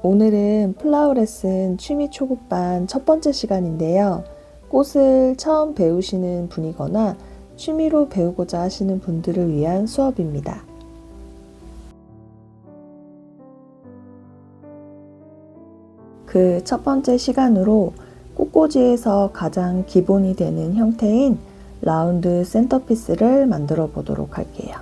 오늘은 플라워 레슨 취미 초급반 첫 번째 시간인데요. 꽃을 처음 배우시는 분이거나 취미로 배우고자 하시는 분들을 위한 수업입니다. 그 첫 번째 시간으로 꽃꽂이에서 가장 기본이 되는 형태인 라운드 센터피스를 만들어 보도록 할게요.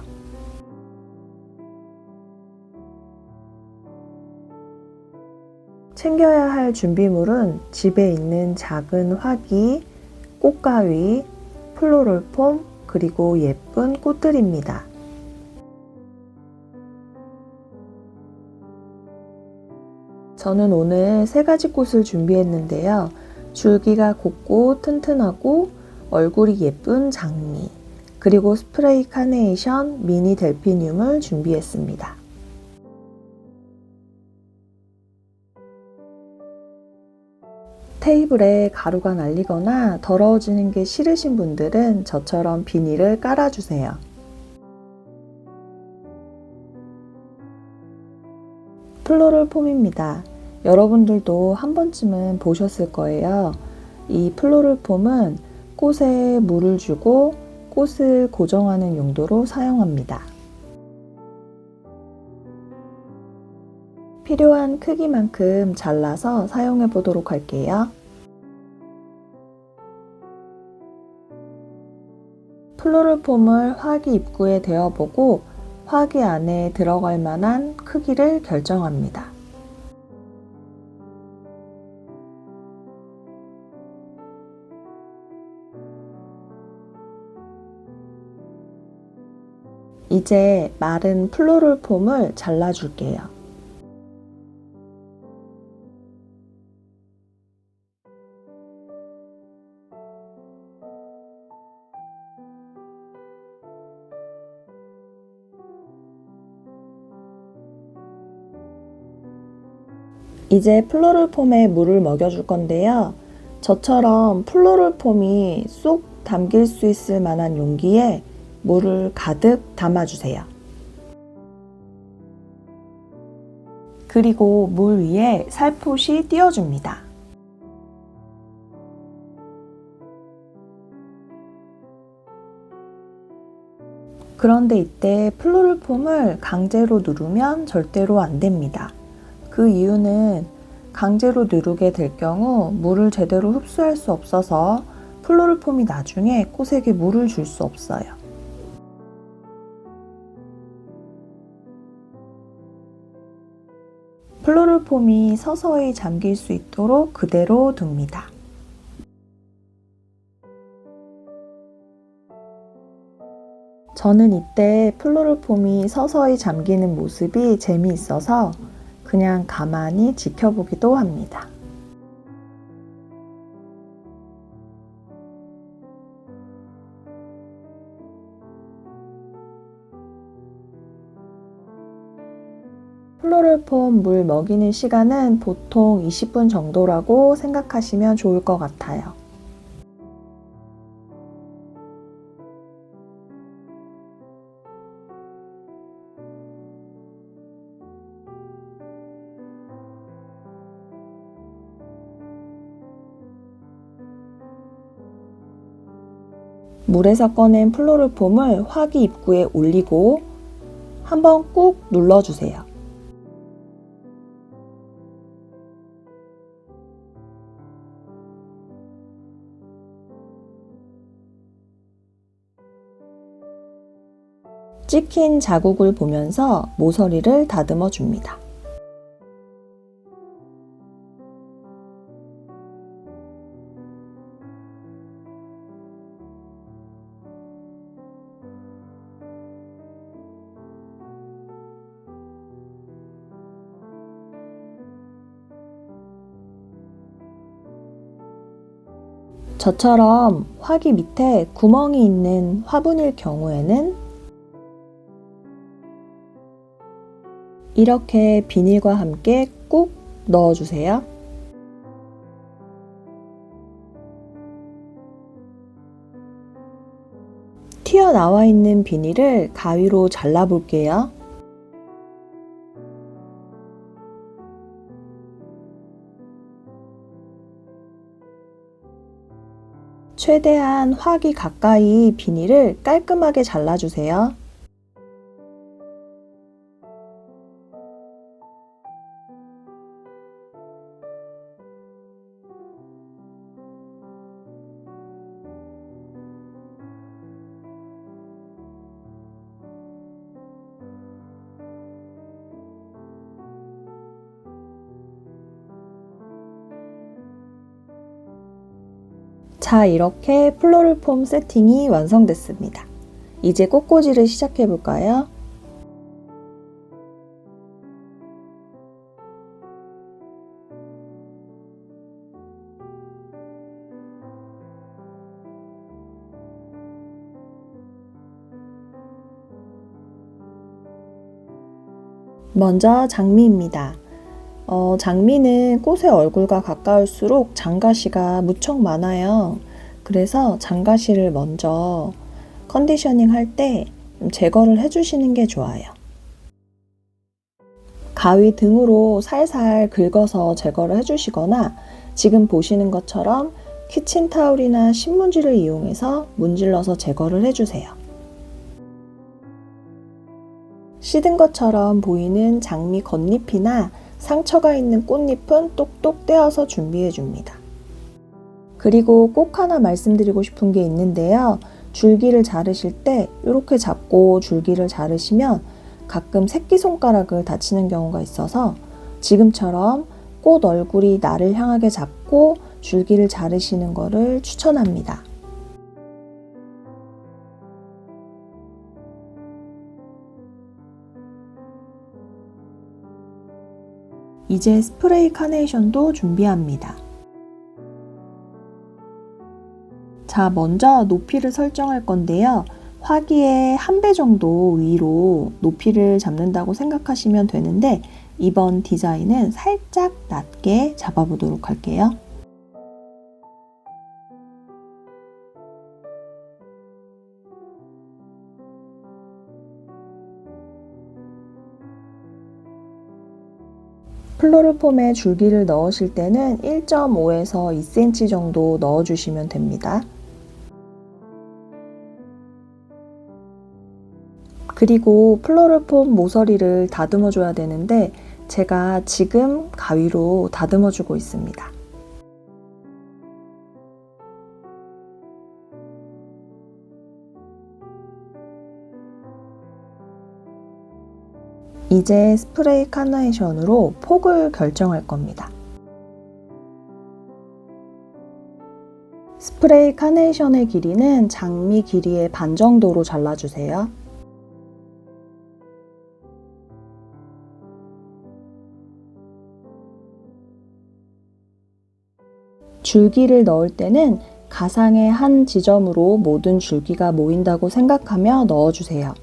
챙겨야 할 준비물은 집에 있는 작은 화기, 꽃가위, 플로럴폼, 그리고 예쁜 꽃들입니다. 저는 오늘 3가지 꽃을 준비했는데요. 줄기가 곱고 튼튼하고 얼굴이 예쁜 장미, 그리고 스프레이 카네이션, 미니 델피늄을 준비했습니다. 테이블에 가루가 날리거나 더러워지는 게 싫으신 분들은 저처럼 비닐을 깔아주세요. 플로럴 폼입니다. 여러분들도 한 번쯤은 보셨을 거예요. 이 플로럴 폼은 꽃에 물을 주고 꽃을 고정하는 용도로 사용합니다. 필요한 크기만큼 잘라서 사용해 보도록 할게요. 플로럴 폼을 화기 입구에 대어보고 화기 안에 들어갈 만한 크기를 결정합니다. 이제 마른 플로럴 폼을 잘라줄게요. 이제 플로럴 폼에 물을 먹여줄 건데요. 저처럼 플로럴 폼이 쏙 담길 수 있을 만한 용기에 물을 가득 담아주세요. 그리고 물 위에 살포시 띄워줍니다. 그런데 이때 플로럴 폼을 강제로 누르면 절대로 안 됩니다. 그 이유는 강제로 누르게 될 경우 물을 제대로 흡수할 수 없어서 플로럴 폼이 나중에 꽃에게 물을 줄 수 없어요. 플로럴 폼이 서서히 잠길 수 있도록 그대로 둡니다. 저는 이때 플로럴 폼이 서서히 잠기는 모습이 재미있어서 그냥 가만히 지켜보기도 합니다. 플로럴 폼 물 먹이는 시간은 보통 20분 정도라고 생각하시면 좋을 것 같아요. 물에서 꺼낸 플로럴 폼을 화기 입구에 올리고 한번 꾹 눌러주세요. 찍힌 자국을 보면서 모서리를 다듬어 줍니다. 저처럼 화기 밑에 구멍이 있는 화분일 경우에는 이렇게 비닐과 함께 꾹 넣어주세요. 튀어나와 있는 비닐을 가위로 잘라볼게요. 최대한 화기 가까이 비닐을 깔끔하게 잘라주세요. 자, 이렇게 플로럴 폼 세팅이 완성됐습니다. 이제 꽃꽂이를 시작해 볼까요? 먼저 장미입니다. 장미는 꽃의 얼굴과 가까울수록 장가시가 무척 많아요. 그래서 장가시를 먼저 컨디셔닝 할 때 제거를 해주시는 게 좋아요. 가위 등으로 살살 긁어서 제거를 해주시거나 지금 보시는 것처럼 키친타올이나 신문지를 이용해서 문질러서 제거를 해주세요. 시든 것처럼 보이는 장미 겉잎이나 상처가 있는 꽃잎은 똑똑 떼어서 준비해 줍니다. 그리고 꼭 하나 말씀드리고 싶은 게 있는데요. 줄기를 자르실 때 이렇게 잡고 줄기를 자르시면 가끔 새끼손가락을 다치는 경우가 있어서 지금처럼 꽃 얼굴이 나를 향하게 잡고 줄기를 자르시는 것을 추천합니다. 이제 스프레이 카네이션도 준비합니다. 자, 먼저 높이를 설정할 건데요. 화기의 1배 정도 위로 높이를 잡는다고 생각하시면 되는데 이번 디자인은 살짝 낮게 잡아보도록 할게요. 플로럴 폼에 줄기를 넣으실 때는 1.5에서 2cm 정도 넣어주시면 됩니다. 그리고 플로럴 폼 모서리를 다듬어 줘야 되는데 제가 지금 가위로 다듬어 주고 있습니다. 이제 스프레이 카네이션으로 폭을 결정할 겁니다. 스프레이 카네이션의 길이는 장미 길이의 반 정도로 잘라주세요. 줄기를 넣을 때는 가상의 한 지점으로 모든 줄기가 모인다고 생각하며 넣어주세요.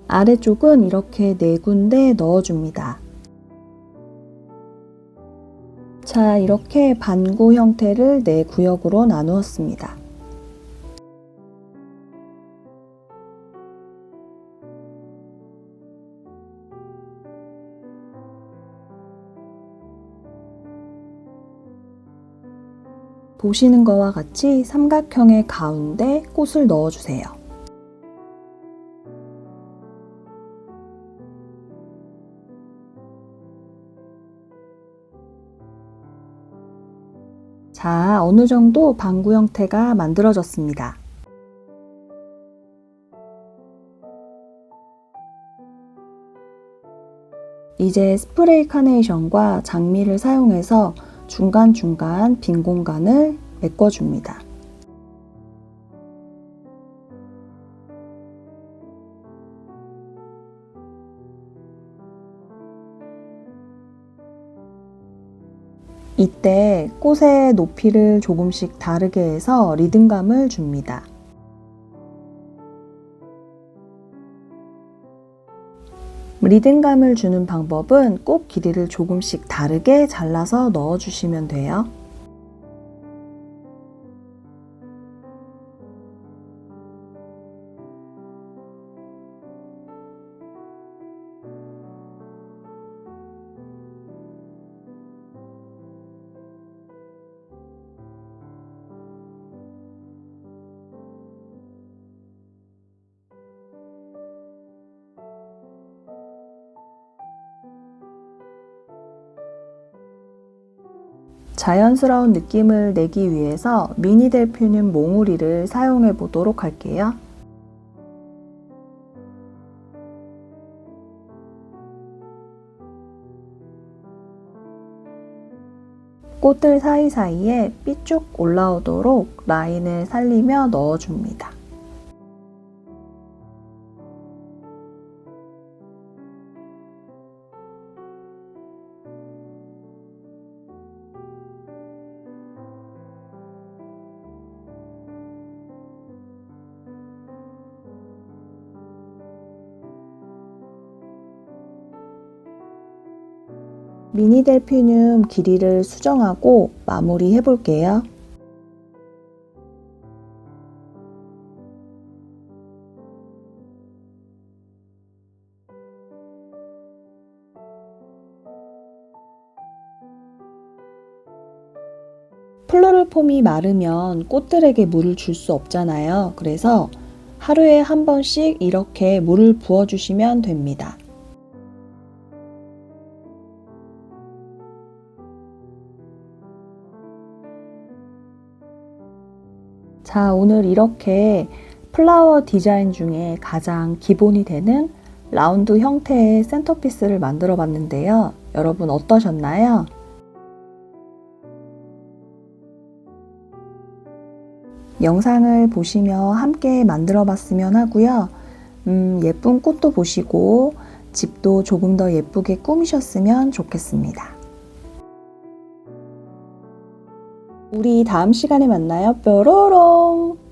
아래쪽은 이렇게 4군데 넣어줍니다. 자, 이렇게 반구 형태를 4구역으로 나누었습니다. 보시는 것과 같이 삼각형의 가운데 꽃을 넣어주세요. 자, 어느 정도 반구 형태가 만들어졌습니다. 이제 스프레이 카네이션과 장미를 사용해서 중간중간 빈 공간을 메꿔줍니다. 이때 꽃의 높이를 조금씩 다르게 해서 리듬감을 줍니다. 리듬감을 주는 방법은 꽃 길이를 조금씩 다르게 잘라서 넣어주시면 돼요. 자연스러운 느낌을 내기 위해서 미니 델피늄 몽우리를 사용해 보도록 할게요. 꽃들 사이사이에 삐쭉 올라오도록 라인을 살리며 넣어줍니다. 미니 델피늄 길이를 수정하고 마무리해 볼게요. 플로럴 폼이 마르면 꽃들에게 물을 줄 수 없잖아요. 그래서 하루에 한 번씩 이렇게 물을 부어주시면 됩니다. 자, 오늘 이렇게 플라워 디자인 중에 가장 기본이 되는 라운드 형태의 센터피스를 만들어 봤는데요. 여러분 어떠셨나요? 영상을 보시며 함께 만들어 봤으면 하고요. 예쁜 꽃도 보시고 집도 조금 더 예쁘게 꾸미셨으면 좋겠습니다. 우리 다음 시간에 만나요. 뾰로롱!